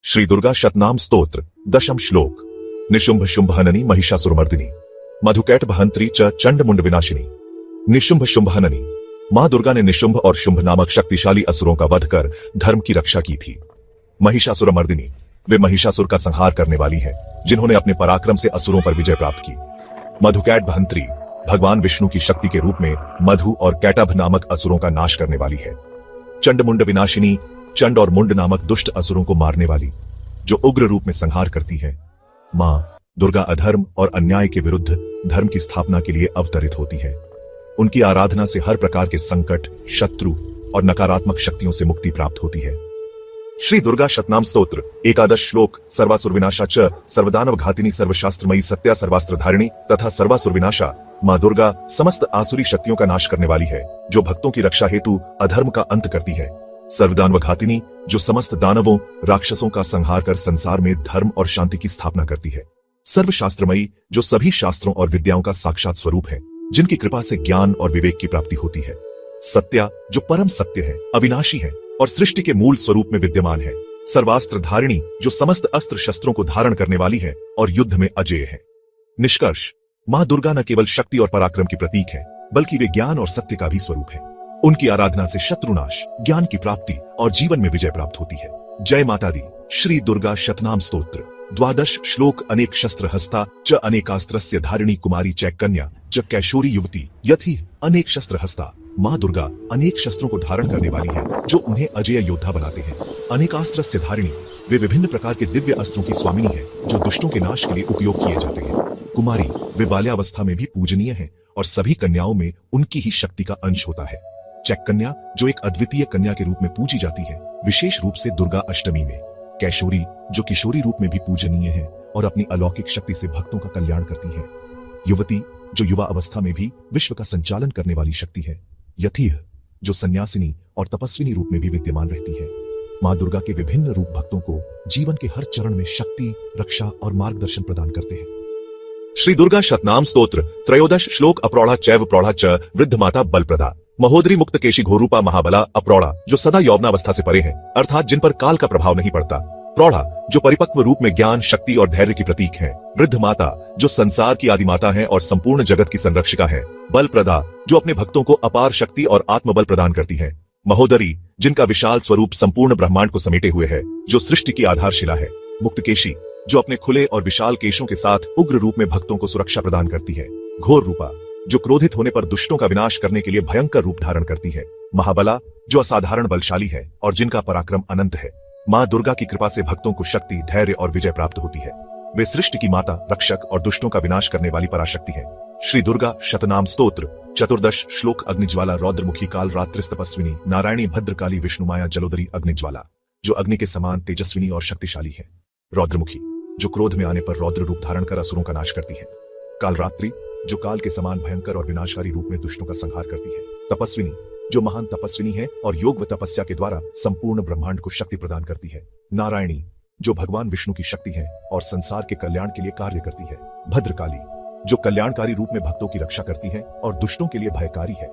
श्री दुर्गा शतनाम स्तोत्र दशम श्लोक। निशुंभ शुंभहननी महिषासुरमर्दिनी मधुकैटभहंत्री च चंडमुंड विनाशिनी। निशुंभ शुंभहननी। मां दुर्गा ने निशुंभ और शुंभ नामक शक्तिशाली असुरों का वध कर धर्म की रक्षा की थी। महिषासुरमर्दिनी, वे महिषासुर का संहार करने वाली हैं, जिन्होंने अपने पराक्रम से असुरों पर विजय प्राप्त की। मधुकैटभहंत्री, भगवान विष्णु की शक्ति के रूप में मधु और कैटभ नामक असुरों का नाश करने वाली है। चंडमुंड विनाशिनी, चंड और मुंड नामक दुष्ट असुरों को मारने वाली, जो उग्र रूप में संहार करती है। मां दुर्गा अधर्म और अन्याय के विरुद्ध धर्म की स्थापना के लिए अवतरित होती है। उनकी आराधना से हर प्रकार के संकट, शत्रु और नकारात्मक शक्तियों से मुक्ति प्राप्त होती है। श्री दुर्गा शतनाम स्तोत्र एकादश श्लोक। सर्वासुर विनाशा च सर्वदानव घातिनी सर्वशास्त्रमयी सत्या सर्वास्त्र धारिणी तथा सर्वासुर विनाशा। मां दुर्गा समस्त आसुरी शक्तियों का नाश करने वाली है, जो भक्तों की रक्षा हेतु अधर्म का अंत करती है। सर्वदानव घातिनी, जो समस्त दानवों राक्षसों का संहार कर संसार में धर्म और शांति की स्थापना करती है। सर्वशास्त्रमयी, जो सभी शास्त्रों और विद्याओं का साक्षात स्वरूप है, जिनकी कृपा से ज्ञान और विवेक की प्राप्ति होती है। सत्या, जो परम सत्य है, अविनाशी है और सृष्टि के मूल स्वरूप में विद्यमान है। सर्वास्त्र धारिणी, जो समस्त अस्त्र शस्त्रों को धारण करने वाली है और युद्ध में अजेय है। निष्कर्ष, मां दुर्गा न केवल शक्ति और पराक्रम की प्रतीक है, बल्कि वे ज्ञान और सत्य का भी स्वरूप है। उनकी आराधना से शत्रुनाश, ज्ञान की प्राप्ति और जीवन में विजय प्राप्त होती है। जय माता दी। श्री दुर्गा शतनाम स्तोत्र द्वादश श्लोक। अनेक शस्त्र हस्ता च अनेकास्त्रस्य धारिणी कुमारी चैकन्या च कैशोरी युवती यथि। अनेक शस्त्र हस्ता, मां दुर्गा अनेक शस्त्रों को धारण करने वाली है, जो उन्हें अजेय योद्धा बनाते हैं। अनेकास्त्रस्य धारिणी, वे विभिन्न प्रकार के दिव्य अस्त्रों की स्वामिनी है, जो दुष्टों के नाश के लिए उपयोग किए जाते हैं। कुमारी, वे बाल्यावस्था में भी पूजनीय है और सभी कन्याओं में उनकी ही शक्ति का अंश होता है। चैकन्या, जो एक अद्वितीय कन्या के रूप में पूजी जाती है, विशेष रूप से दुर्गा अष्टमी में। कैशोरी, जो किशोरी रूप में भी पूजनीय है और अपनी अलौकिक शक्ति से भक्तों का कल्याण करती है। युवती, जो युवा अवस्था में भी विश्व का संचालन करने वाली शक्ति है। यथीह, जो सन्यासिनी और तपस्विनी रूप में भी विद्यमान रहती है। मां दुर्गा के विभिन्न रूप भक्तों को जीवन के हर चरण में शक्ति, रक्षा और मार्गदर्शन प्रदान करते हैं। श्री दुर्गा शतनाम स्तोत्र त्रयोदश श्लोक। अप्रौढ़ा चैव प्रौढ़ा च वृद्ध माता बलप्रदा महोदरी मुक्त केशी घोरूपा महाबला। अप्रौढ़ा, जो सदा यौवनावस्था से परे हैं, अर्थात जिन पर काल का प्रभाव नहीं पड़ता। प्रौढ़ा, जो परिपक्व रूप में ज्ञान, शक्ति और धैर्य की प्रतीक है। वृद्ध माता, जो संसार की आदिमाता है और संपूर्ण जगत की संरक्षिका है। बलप्रदा, जो अपने भक्तों को अपार शक्ति और आत्मबल प्रदान करती है। महोदरी, जिनका विशाल स्वरूप संपूर्ण ब्रह्मांड को समेटे हुए है, जो सृष्टि की आधारशिला है। मुक्तकेशी, जो अपने खुले और विशाल केशों के साथ उग्र रूप में भक्तों को सुरक्षा प्रदान करती है। घोर रूपा, जो क्रोधित होने पर दुष्टों का विनाश करने के लिए भयंकर रूप धारण करती है। महाबला, जो असाधारण बलशाली है और जिनका पराक्रम अनंत है। मां दुर्गा की कृपा से भक्तों को शक्ति, धैर्य और विजय प्राप्त होती है। वे सृष्टि की माता, रक्षक और दुष्टों का विनाश करने वाली पराशक्ति है। श्री दुर्गा शतनाम स्तोत्र चतुर्दश श्लोक। अग्निज्वाला रौद्रमुखी काल रात्रिस तपस्विनी नारायणी भद्रकाली विष्णुमाया जलोदरी। अग्निज्वाला, जो अग्नि के समान तेजस्विनी और शक्तिशाली है। रौद्रमुखी, जो क्रोध में आने पर रौद्र रूप धारण कर असुरों का नाश करती है। कालरात्रि, जो काल के समान भयंकर और विनाशकारी रूप में दुष्टों का संहार करती है। तपस्विनी, जो महान तपस्विनी है और योग व तपस्या के द्वारा संपूर्ण ब्रह्मांड को शक्ति प्रदान करती है। नारायणी, जो भगवान विष्णु की शक्ति है और संसार के कल्याण के लिए कार्य करती है। भद्रकाली, जो कल्याणकारी रूप में भक्तों की रक्षा करती है और दुष्टों के लिए भयकारी है।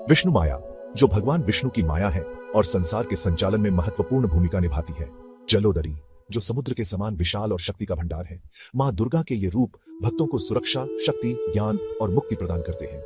विष्णु माया, जो भगवान विष्णु की माया है और संसार के संचालन में महत्वपूर्ण भूमिका निभाती है। जलोदरी, जो समुद्र के समान विशाल और शक्ति का भंडार है। मां दुर्गा के ये रूप भक्तों को सुरक्षा, शक्ति, ज्ञान और मुक्ति प्रदान करते हैं।